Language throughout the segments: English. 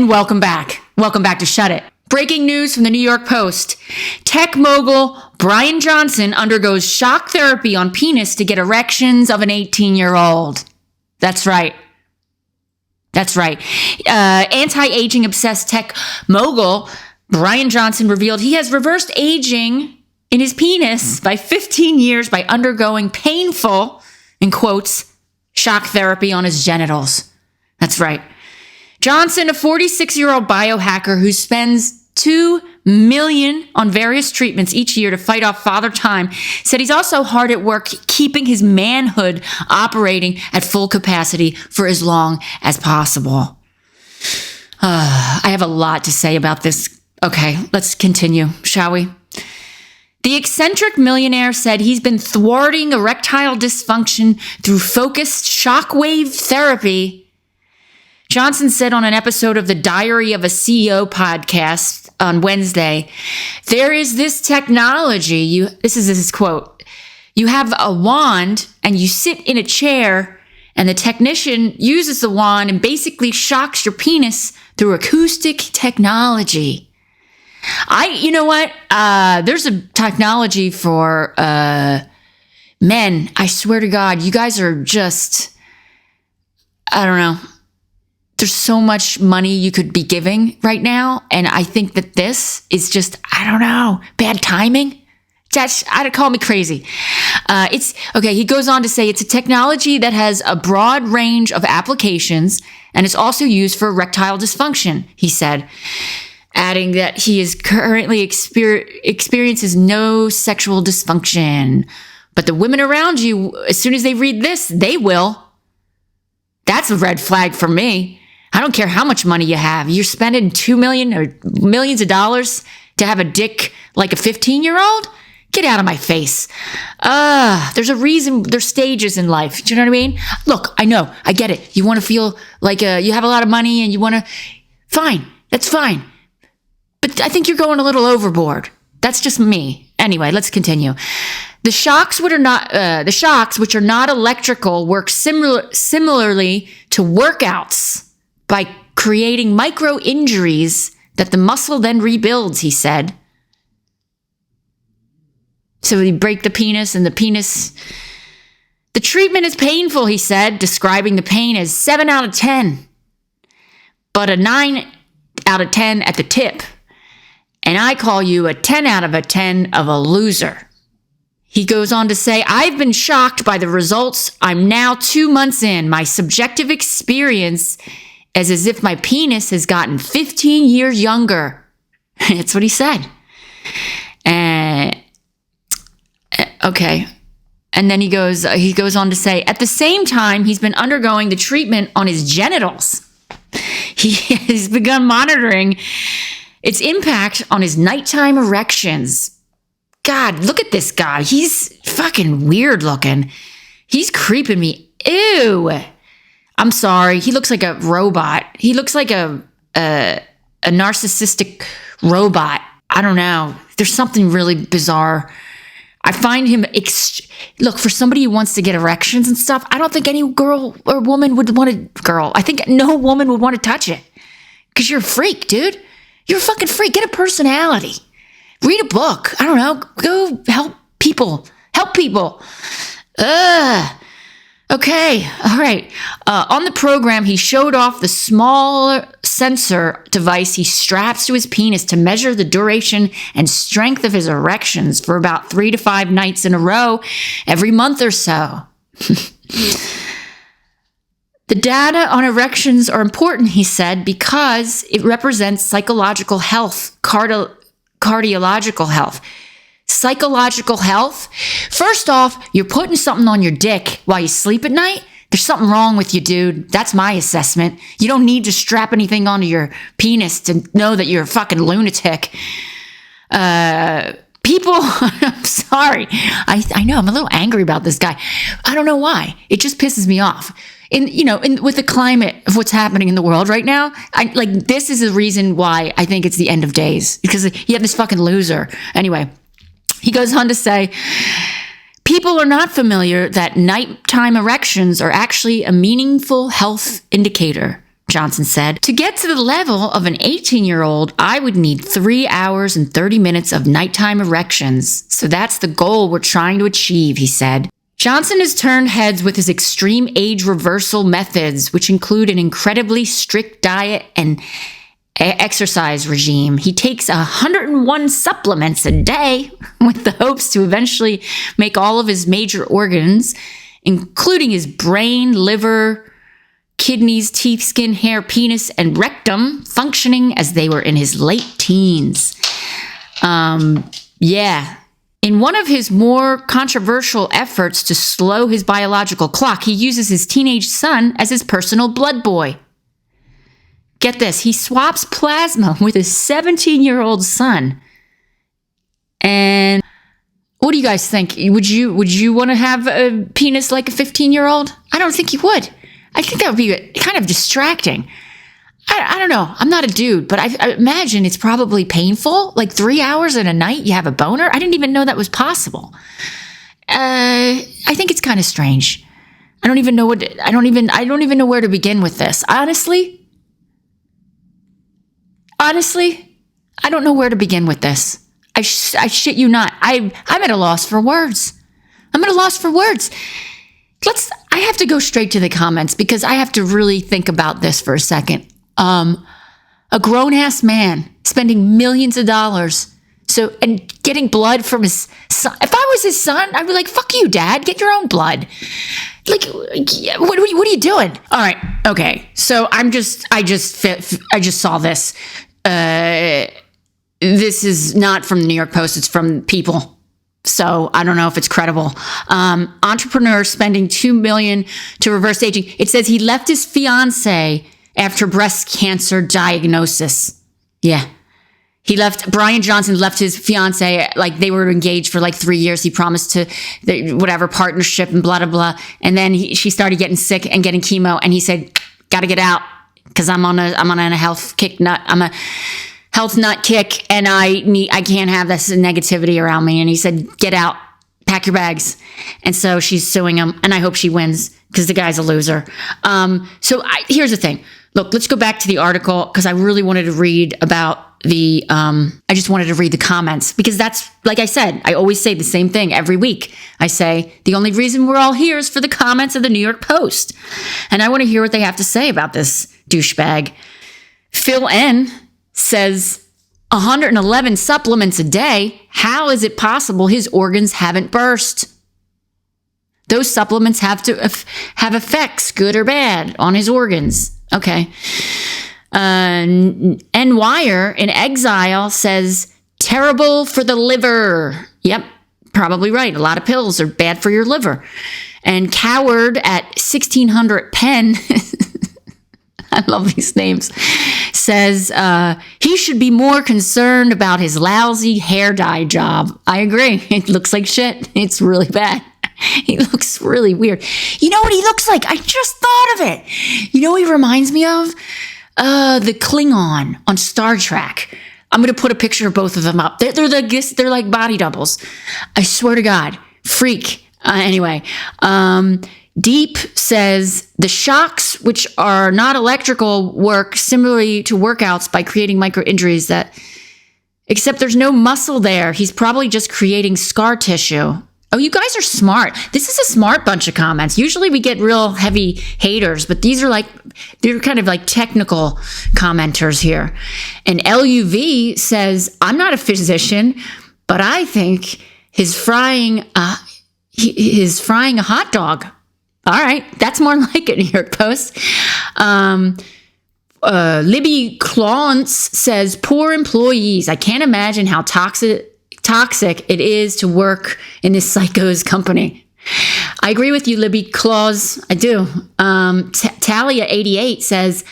welcome back. Welcome back to Shut It. Breaking news from the New York Post. Tech mogul Brian Johnson undergoes shock therapy on penis to get erections of an 18-year-old. That's right. That's right. Anti-aging obsessed tech mogul Brian Johnson revealed he has reversed aging in his penis by 15 years by undergoing painful, in quotes, shock therapy on his genitals. That's right. Johnson, a 46-year-old biohacker who spends $2 million on various treatments each year to fight off father time, said he's also hard at work keeping his manhood operating at full capacity for as long as possible. I have a lot to say about this. Okay, let's continue, shall we? The eccentric millionaire said he's been thwarting erectile dysfunction through focused shockwave therapy. Johnson said on an episode of the Diary of a CEO podcast on Wednesday, there is this technology. This is his quote. You have a wand and you sit in a chair and the technician uses the wand and basically shocks your penis through acoustic technology. You know what? There's a technology for men. I swear to God, you guys are just, I don't know. There's so much money you could be giving right now. And I think that this is just, I don't know, bad timing. I'd call me crazy. He goes on to say it's a technology that has a broad range of applications and it's also used for erectile dysfunction, he said, adding that he is currently experiences no sexual dysfunction. But the women around you, as soon as they read this, they will. That's a red flag for me. I don't care how much money you have. You're spending $2 million or millions of dollars to have a dick like a 15-year-old? Get out of my face. There's a reason. There's stages in life. Do you know what I mean? Look, I know. I get it. You want to feel like you have a lot of money and you want to... Fine. That's fine. But I think you're going a little overboard. That's just me. Anyway, let's continue. The shocks, which are not electrical, work similarly to workouts by creating micro injuries that the muscle then rebuilds, he said. So we break the penis and the penis. The treatment is painful, he said, describing the pain as 7 out of 10, but a 9 out of 10 at the tip. And I call you a 10 out of a 10 of a loser. He goes on to say, I've been shocked by the results. I'm now 2 months in. My subjective experience is as if my penis has gotten 15 years younger. That's what he said. Okay. And then he goes on to say, at the same time, he's been undergoing the treatment on his genitals. He has begun monitoring its impact on his nighttime erections. God, look at this guy. He's fucking weird looking. He's creeping me. Ew. I'm sorry. He looks like a robot. He looks like a narcissistic robot. I don't know. There's something really bizarre. I find him, look, for somebody who wants to get erections and stuff, I don't think any girl or woman would want to, I think no woman would want to touch it. Because you're a freak, dude. You're a fucking freak. Get a personality. Read a book. I don't know. Go help people. Help people. Okay. All right. On the program, he showed off the small sensor device he straps to his penis to measure the duration and strength of his erections for about 3 to 5 nights in a row every month or so. The data on erections are important, he said, because it represents psychological health, cardiological health. Psychological health? First off, you're putting something on your dick while you sleep at night. There's something wrong with you, dude. That's my assessment. You don't need to strap anything onto your penis to know that you're a fucking lunatic. People, I'm sorry. I know, I'm a little angry about this guy. I don't know why. It just pisses me off. With the climate of what's happening in the world right now, this is the reason why I think it's the end of days, because you have this fucking loser. Anyway, he goes on to say, people are not familiar that nighttime erections are actually a meaningful health indicator. Johnson said. To get to the level of an 18-year-old, I would need 3 hours and 30 minutes of nighttime erections. So that's the goal we're trying to achieve, he said. Johnson has turned heads with his extreme age reversal methods, which include an incredibly strict diet and exercise regime. He takes 101 supplements a day with the hopes to eventually make all of his major organs, including his brain, liver, kidneys, teeth, skin, hair, penis, and rectum, functioning as they were in his late teens. Yeah. In one of his more controversial efforts to slow his biological clock, he uses his teenage son as his personal blood boy. Get this, he swaps plasma with his 17-year-old son. And what do you guys think? Would you want to have a penis like a 15-year-old? I don't think you would. I think that would be kind of distracting. I don't know. I'm not a dude, but I imagine it's probably painful. Like 3 hours in a night, you have a boner. I didn't even know that was possible. I think it's kind of strange. I don't even know where to begin with this. Honestly, I don't know where to begin with this. I shit you not. I'm at a loss for words. I have to go straight to the comments because I have to really think about this for a second. A grown-ass man spending millions of dollars and getting blood from his son. If I was his son, I'd be like, fuck you, Dad. Get your own blood. Like, what are you doing? All right. Okay. So I just saw this. This is not from the New York Post. It's from People. So I don't know if it's credible. Entrepreneur spending $2 million to reverse aging. It says he left his fiance after breast cancer diagnosis. Yeah. Brian Johnson left his fiance, like they were engaged for like 3 years. He promised to whatever partnership and blah, blah, blah. And then she started getting sick and getting chemo. And he said, got to get out because I'm on a health kick nut. I'm a health nut kick and I can't have this negativity around me. And he said, get out, pack your bags. And so she's suing him and I hope she wins because the guy's a loser. Here's the thing. Look, let's go back to the article because I really wanted to read about I just wanted to read the comments because that's, like I said, I always say the same thing every week. I say, the only reason we're all here is for the comments of the New York Post. And I want to hear what they have to say about this douchebag. Phil N. says 111 supplements a day. How is it possible his organs haven't burst? Those supplements have to have effects, good or bad, on his organs. Okay. Wire in Exile says, terrible for the liver. Yep, probably right. A lot of pills are bad for your liver. And Coward at 1600 Penn, I love these names, says he should be more concerned about his lousy hair dye job. I agree. It looks like shit. It's really bad. He looks really weird. You know what he looks like? I just thought of it. You know what he reminds me of? The Klingon on Star Trek. I'm going to put a picture of both of them up. They're like body doubles. I swear to God. Freak. Anyway, Deep says the shocks, which are not electrical, work similarly to workouts by creating micro injuries except there's no muscle there. He's probably just creating scar tissue. Oh, you guys are smart. This is a smart bunch of comments. Usually we get real heavy haters, but they're kind of like technical commenters here. And LUV says, I'm not a physician, but I think he's frying a hot dog. All right. That's more like a New York Post. Libby Clance says, poor employees. I can't imagine how toxic it is to work in this psycho's company. I agree with you, Libby Claus. I do. Talia88 says,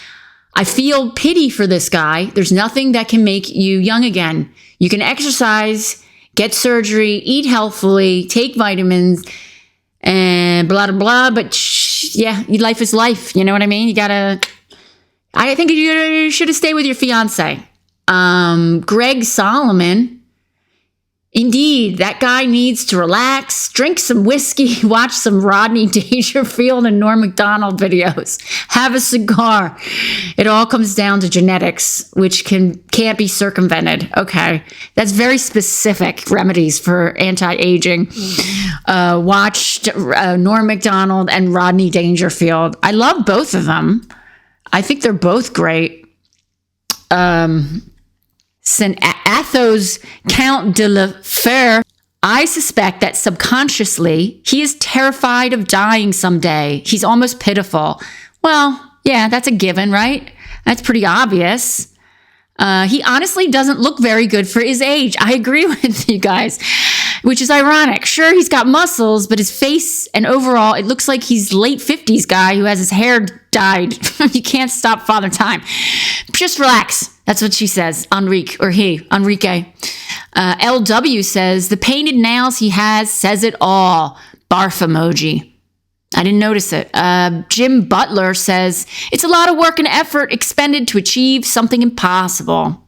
I feel pity for this guy. There's nothing that can make you young again. You can exercise, get surgery, eat healthfully, take vitamins, and blah, blah, blah. But yeah, life is life. You know what I mean? I think you should have stayed with your fiance. Greg Solomon Indeed, that guy needs to relax, drink some whiskey, watch some Rodney Dangerfield and Norm Macdonald videos, have a cigar. It all comes down to genetics, which can't be circumvented. Okay, that's very specific remedies for anti-aging. Watched Norm Macdonald and Rodney Dangerfield. I love both of them. I think they're both great. Athos Count de la Fere, I suspect that subconsciously he is terrified of dying someday. He's almost pitiful. Well, yeah, that's a given, right? That's pretty obvious. He honestly doesn't look very good for his age. I agree with you guys, which is ironic. Sure, he's got muscles, but his face and overall, it looks like he's late 50s guy who has his hair dyed. You can't stop Father Time. Just relax. That's what she says, Enrique. LW says, the painted nails he has says it all. Barf emoji. I didn't notice it. Jim Butler says, it's a lot of work and effort expended to achieve something impossible.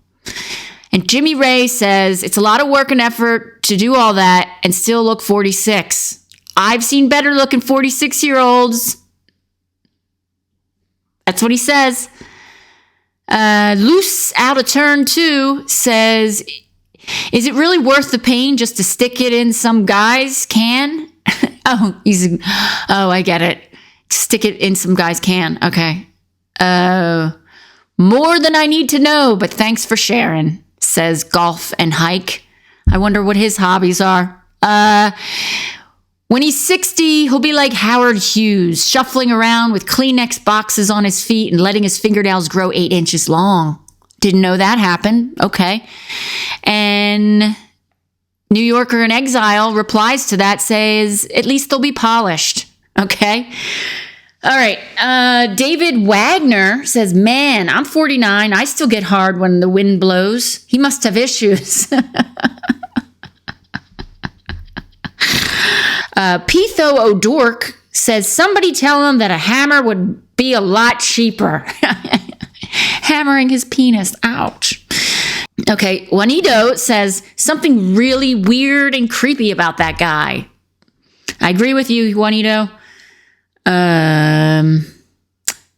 And Jimmy Ray says, it's a lot of work and effort to do all that and still look 46. I've seen better looking 46-year-olds. That's what he says. Loose out of turn 2 says, is it really worth the pain just to stick it in some guy's can? Oh, I get it. Stick it in some guy's can. Okay. More than I need to know, but thanks for sharing, says Golf and Hike. I wonder what his hobbies are. When he's 60, he'll be like Howard Hughes, shuffling around with Kleenex boxes on his feet and letting his fingernails grow 8 inches long. Didn't know that happened. Okay. And New Yorker in Exile replies to that, says, at least they'll be polished. Okay. All right. David Wagner says, man, I'm 49. I still get hard when the wind blows. He must have issues. Pitho O'Dork says, somebody tell him that a hammer would be a lot cheaper. Hammering his penis. Ouch. Okay, Juanito says, something really weird and creepy about that guy. I agree with you, Juanito.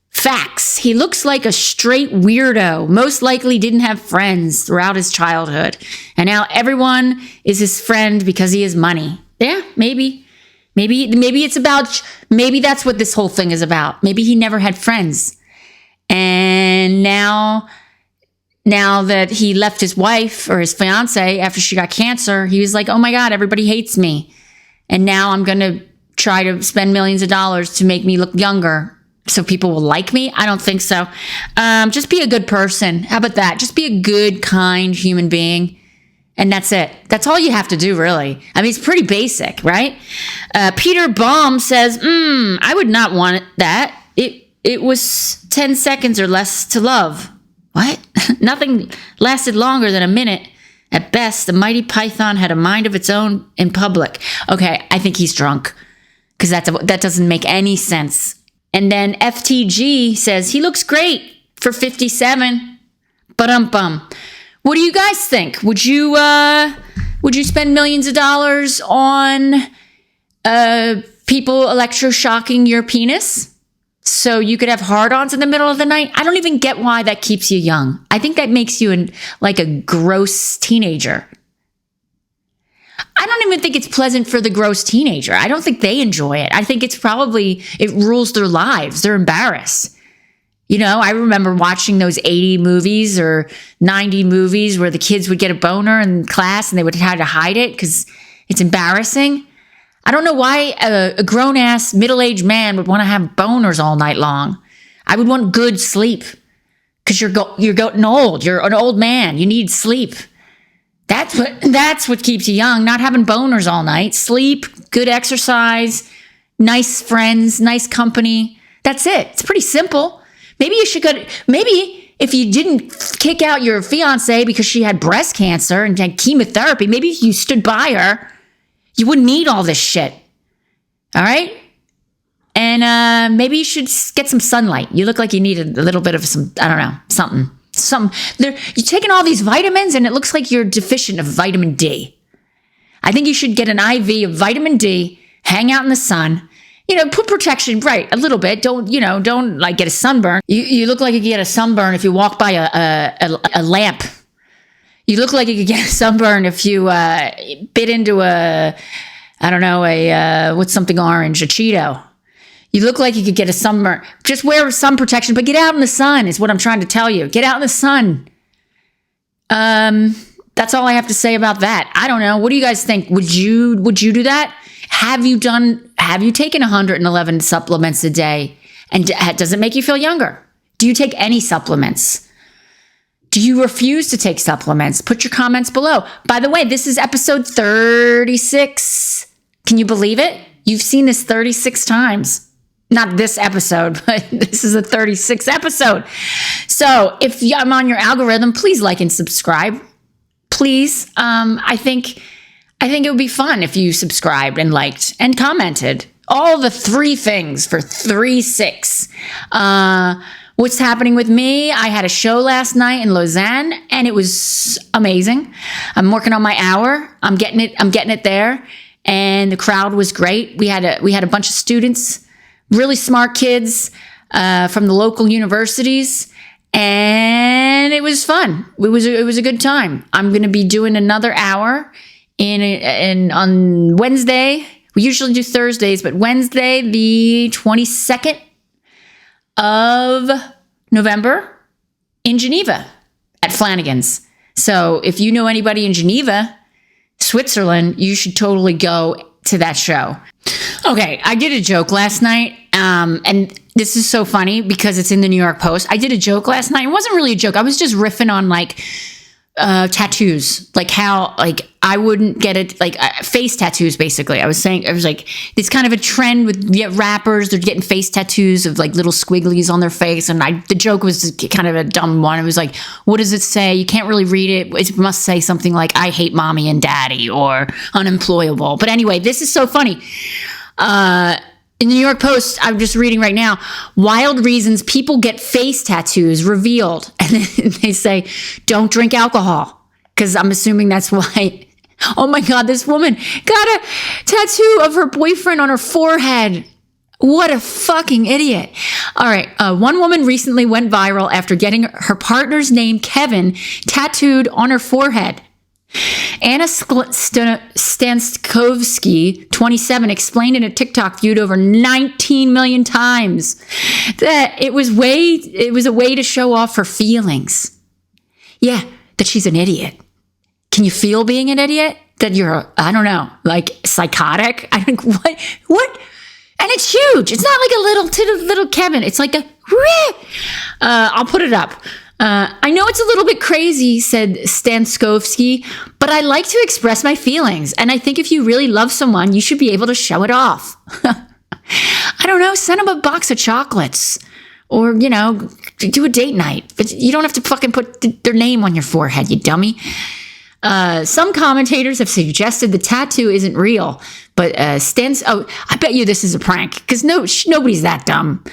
Facts. He looks like a straight weirdo. Most likely didn't have friends throughout his childhood. And now everyone is his friend because he has money. Yeah, maybe. Maybe it's about, maybe that's what this whole thing is about. Maybe he never had friends. And now that he left his wife or his fiance after she got cancer, he was like, oh my God, everybody hates me. And now I'm going to try to spend millions of dollars to make me look younger so people will like me. I don't think so. Just be a good person. How about that? Just be a good, kind human being. And that's it. That's all you have to do, really. I mean, it's pretty basic, right? Peter Baum says, I would not want that. It was 10 seconds or less to love. What? Nothing lasted longer than a minute. At best, the mighty python had a mind of its own in public. Okay, I think he's drunk because that doesn't make any sense. And then FTG says, he looks great for 57. Ba-dum-bum. What do you guys think? Would you spend millions of dollars on people electroshocking your penis so you could have hard-ons in the middle of the night? I don't even get why that keeps you young. I think that makes you like a gross teenager. I don't even think it's pleasant for the gross teenager. I don't think they enjoy it. I think it rules their lives. They're embarrassed. You know, I remember watching those 80 movies or 90 movies where the kids would get a boner in class and they would have to hide it because it's embarrassing. I don't know why a grown-ass middle-aged man would want to have boners all night long. I would want good sleep because you're getting old. You're an old man. You need sleep. That's what keeps you young, not having boners all night. Sleep, good exercise, nice friends, nice company. That's it. It's pretty simple. Maybe if you didn't kick out your fiance because she had breast cancer and had chemotherapy, maybe if you stood by her, you wouldn't need all this shit. All right? And maybe you should get some sunlight. You look like you need a little bit of some, I don't know, something. You're taking all these vitamins and it looks like you're deficient of vitamin D. I think you should get an IV of vitamin D, hang out in the sun, put protection, right, a little bit. Don't like get a sunburn. You look like you could get a sunburn if you walk by a lamp. You look like you could get a sunburn if you bit into what's something orange, a Cheeto. You look like you could get a sunburn. Just wear sun protection, but get out in the sun is what I'm trying to tell you. Get out in the sun. That's all I have to say about that. I don't know. What do you guys think? Would you do that? Have you taken 111 supplements a day? And does it make you feel younger? Do you take any supplements? Do you refuse to take supplements? Put your comments below. By the way, this is episode 36. Can you believe it? You've seen this 36 times. Not this episode, but this is a 36th episode. So if I'm on your algorithm, please like and subscribe. Please. I think it would be fun if you subscribed and liked and commented. All the 3 things for 3-6. What's happening with me? I had a show last night in Lausanne and it was amazing. I'm working on my hour. I'm getting it there. And the crowd was great. We had a bunch of students, really smart kids from the local universities. And it was fun. It was a good time. I'm going to be doing another hour on Wednesday. We usually do Thursdays, but Wednesday, the 22nd of November in Geneva at Flanagan's. So if you know anybody in Geneva, Switzerland, you should totally go to that show. Okay, I did a joke last night, and this is so funny because it's in the New York Post. I did a joke last night. It wasn't really a joke. I was just riffing on tattoos, like how I wouldn't get it, face tattoos. Basically, I was like, it's kind of a trend with rappers. They're getting face tattoos of little squigglies on their face, and the joke was kind of a dumb one. It was like, what does it say? You can't really read it. It must say something like, I hate mommy and daddy, or unemployable. But anyway, this is so funny. In the New York Post, I'm just reading right now, wild reasons people get face tattoos revealed. And they say, don't drink alcohol. Because I'm assuming that's why. Oh my God, this woman got a tattoo of her boyfriend on her forehead. What a fucking idiot. All right. One woman recently went viral after getting her partner's name, Kevin, tattooed on her forehead. Anna Stanskovsky, 27, explained in a TikTok viewed over 19 million times that it was a way to show off her feelings. Yeah, that she's an idiot. Can you feel being an idiot? That you're, I don't know, psychotic? I think, what? And it's huge. It's not like a little Kevin. It's like I'll put it up. I know it's a little bit crazy, said Stanskovsky, but I like to express my feelings. And I think if you really love someone, you should be able to show it off. I don't know, send them a box of chocolates or, do a date night. But you don't have to fucking put their name on your forehead, you dummy. Some commentators have suggested the tattoo isn't real, but I bet you this is a prank because nobody's that dumb.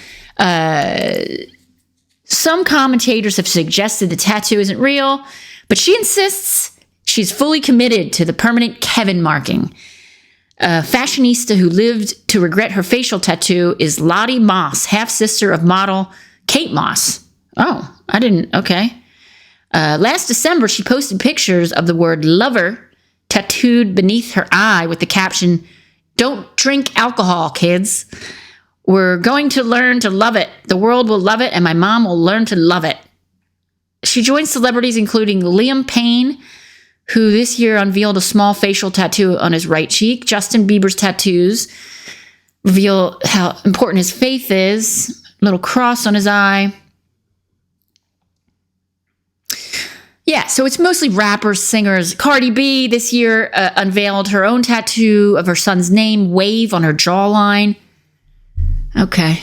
Some commentators have suggested the tattoo isn't real, but she insists she's fully committed to the permanent Kevin marking. A fashionista who lived to regret her facial tattoo is Lottie Moss, half-sister of model Kate Moss. Oh, I didn't. Okay. Last December, she posted pictures of the word lover tattooed beneath her eye with the caption, "Don't drink alcohol, kids. We're going to learn to love it. The world will love it, and my mom will learn to love it." She joined celebrities including Liam Payne, who this year unveiled a small facial tattoo on his right cheek. Justin Bieber's tattoos reveal how important his faith is. Little cross on his eye. Yeah, so it's mostly rappers, singers. Cardi B this year unveiled her own tattoo of her son's name, Wave, on her jawline. Okay.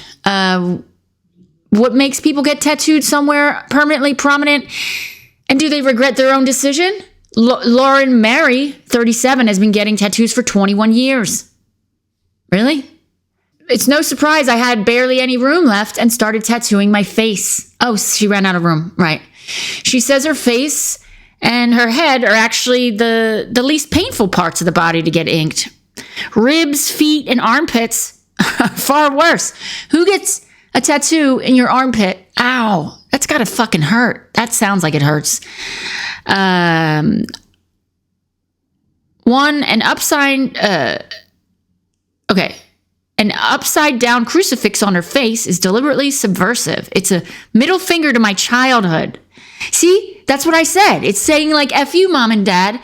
What makes people get tattooed somewhere permanently prominent? And do they regret their own decision? Lauren Mary, 37, has been getting tattoos for 21 years. Really? It's no surprise I had barely any room left and started tattooing my face. Oh, she ran out of room. Right. She says her face and her head are actually the least painful parts of the body to get inked. Ribs, feet, and armpits are far worse. Who gets a tattoo in your armpit? Ow, that's gotta fucking hurt. That sounds like it hurts. An upside down crucifix on her face is deliberately subversive. It's a middle finger to my childhood. See, that's what I said. It's saying like, F you, mom and dad.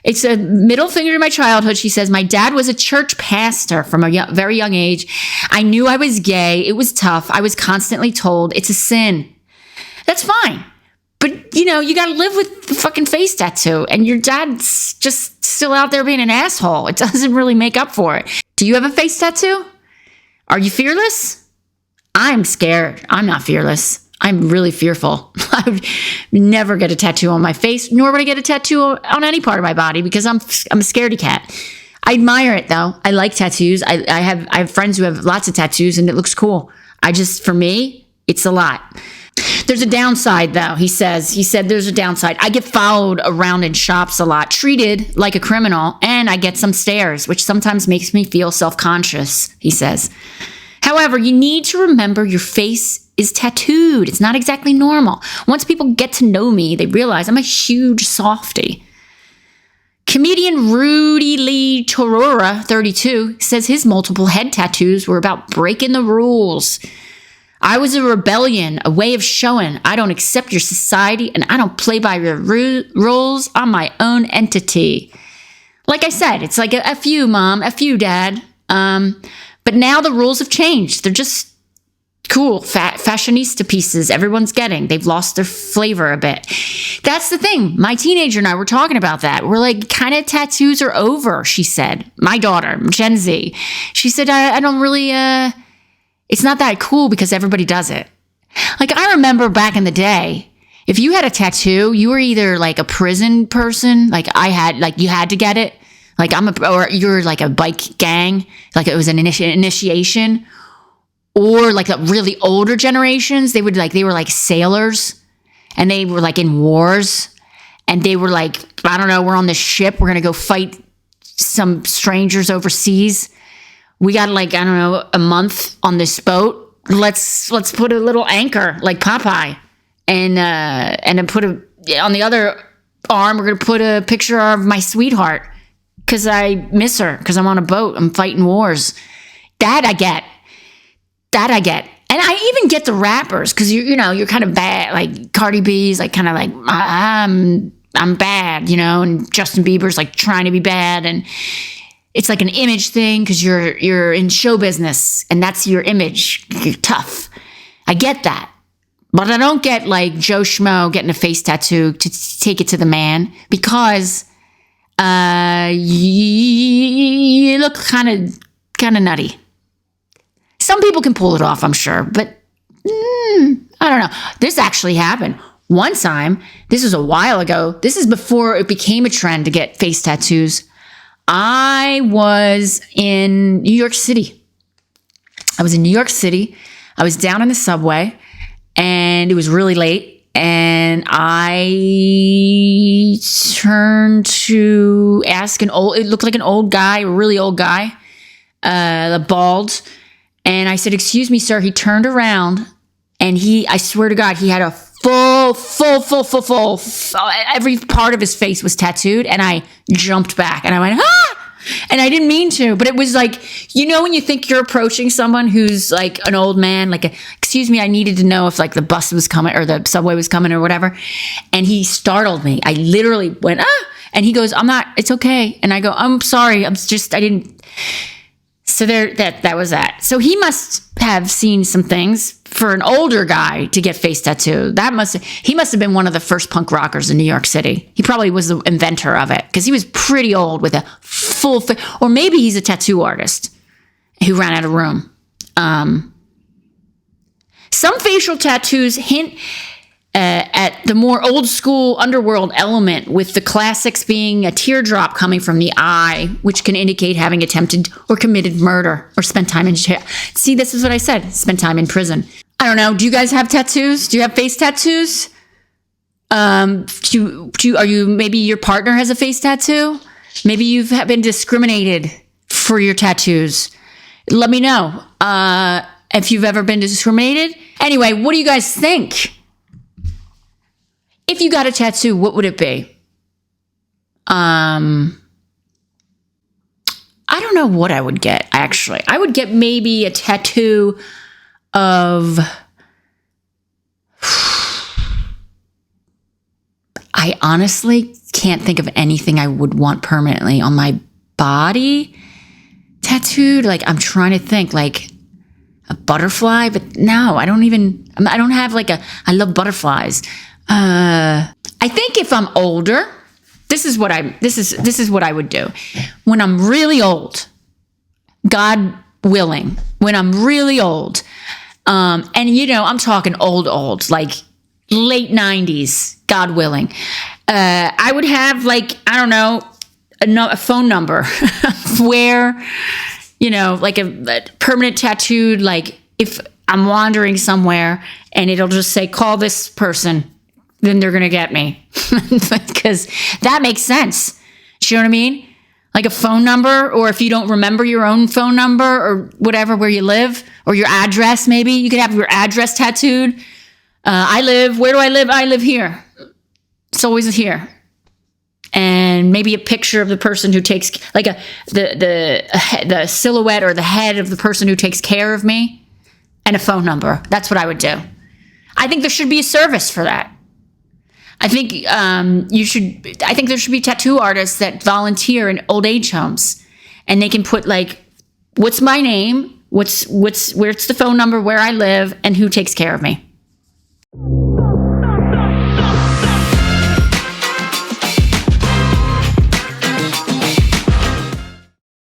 It's a middle finger to my childhood. She says, my dad was a church pastor from a very young age. I knew I was gay. It was tough. I was constantly told it's a sin. That's fine. But, you got to live with the fucking face tattoo. And your dad's just still out there being an asshole. It doesn't really make up for it. Do you have a face tattoo? Are you fearless? I'm scared. I'm not fearless. I'm really fearful. I would never get a tattoo on my face, nor would I get a tattoo on any part of my body because I'm a scaredy cat. I admire it though. I like tattoos. I have friends who have lots of tattoos and it looks cool. For me, it's a lot. There's a downside though, he said there's a downside. I get followed around in shops a lot, treated like a criminal, and I get some stares, which sometimes makes me feel self-conscious, he says. However, you need to remember your face is tattooed. It's not exactly normal. Once people get to know me, they realize I'm a huge softie. Comedian Rudy Lee Torora, 32, says his multiple head tattoos were about breaking the rules. I was a rebellion, a way of showing I don't accept your society and I don't play by your rules. I'm my own entity. Like I said, it's like a F you, mom, F you, dad. But now the rules have changed. They're just cool, fashionista pieces everyone's getting. They've lost their flavor a bit. That's the thing. My teenager and I were talking about that. We're like, kind of tattoos are over, she said. My daughter, Gen Z. She said, I don't really... It's not that cool because everybody does it. Like, I remember back in the day, if you had a tattoo, you were either like a prison person, like you had to get it. Like or you're like a bike gang, like it was an initiation. Or like the really older generations, they were like sailors and they were like in wars and they were like, I don't know, we're on this ship, we're going to go fight some strangers overseas. We got like, I don't know, a month on this boat. Let's put a little anchor like Popeye and then put on the other arm, we're going to put a picture of my sweetheart because I miss her because I'm on a boat. I'm fighting wars. That I get. And I even get the rappers because you're kind of bad. Like Cardi B's like kind of like, I'm bad, and Justin Bieber's like trying to be bad. And it's like an image thing because you're in show business and that's your image. You're tough. I get that. But I don't get like Joe Schmo getting a face tattoo to take it to the man because you look kind of nutty. Some people can pull it off, I'm sure, but I don't know. This actually happened. One time, this was a while ago. This is before it became a trend to get face tattoos. I was in New York City. I was down in the subway and it was really late. And I turned to ask it looked like an old guy, a really old guy, bald. And I said, excuse me, sir. He turned around and I swear to God, he had a full, every part of his face was tattooed. And I jumped back and I went, ah! And I didn't mean to, but it was like, when you think you're approaching someone who's like an old man, like, excuse me, I needed to know if like the bus was coming or the subway was coming or whatever. And he startled me. I literally went, ah! And he goes, it's okay. And I go, I'm sorry. I didn't. So that was that. So he must have seen some things for an older guy to get face tattoo. He must have been one of the first punk rockers in New York City. He probably was the inventor of it because he was pretty old with a full face. Or maybe he's a tattoo artist who ran out of room. Some facial tattoos hint at the more old school underworld element, with the classics being a teardrop coming from the eye, which can indicate having attempted or committed murder or spent time in jail. See, this is what I said, spent time in prison. I don't know. Do you guys have tattoos? Do you have face tattoos? Are you, maybe your partner has a face tattoo? Maybe you've been discriminated for your tattoos. Let me know if you've ever been discriminated. Anyway, what do you guys think? If you got a tattoo, what would it be? I don't know what I would get, actually. I would get maybe a tattoo of... I honestly can't think of anything I would want permanently on my body tattooed. Like, I'm trying to think, like a butterfly, but no, I don't have like I love butterflies. I think if I'm older, this is what I would do. When I'm really old, God willing, when I'm really old, and I'm talking old, like late 90s, God willing, I would have, like, I don't know, a phone number where, like a permanent tattooed, like if I'm wandering somewhere and it'll just say, call this person, then they're going to get me. Because that makes sense. Do you know what I mean? Like a phone number, or if you don't remember your own phone number or whatever, where you live, or your address, maybe you could have your address tattooed. Where do I live? I live here. It's always here. And maybe a picture of the person who takes, like the silhouette or the head of the person who takes care of me, and a phone number. That's what I would do. I think there should be a service for that. I think there should be tattoo artists that volunteer in old age homes, and they can put, like, what's my name, where's the phone number, where I live, and who takes care of me.